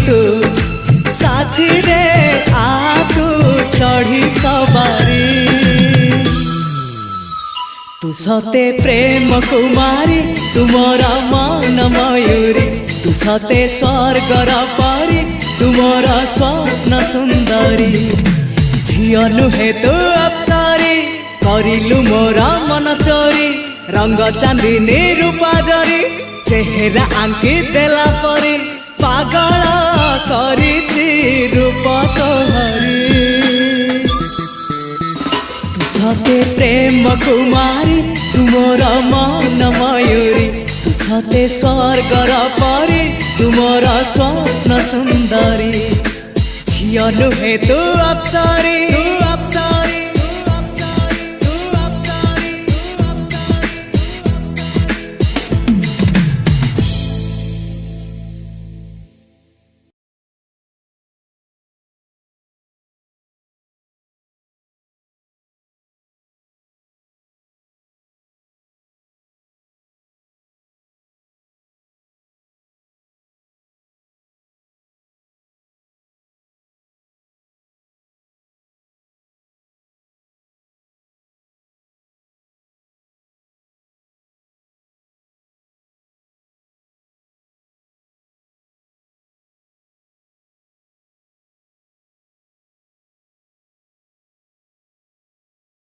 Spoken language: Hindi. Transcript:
तू साथी रे आ तू चढ़ी सवारी तू सते प्रेम कुमारी तू मोरा मन मयूरी तू सते स्वर्गर परी तू मोरा स्वप्न सुंदरी झियो नुहे तू अप्सरी करिलु मोरा मन चोरी रंग चांदनी रूपा जरी चेहरा आंकी देला परी पागल करिछि रूप तोहरी तू सते प्रेम कुमारी तू मोरा मन मयूरी तू सते स्वर्गर परी तू मोरा स्वप्न सुंदरी झियो नुहे तू अप्सरी।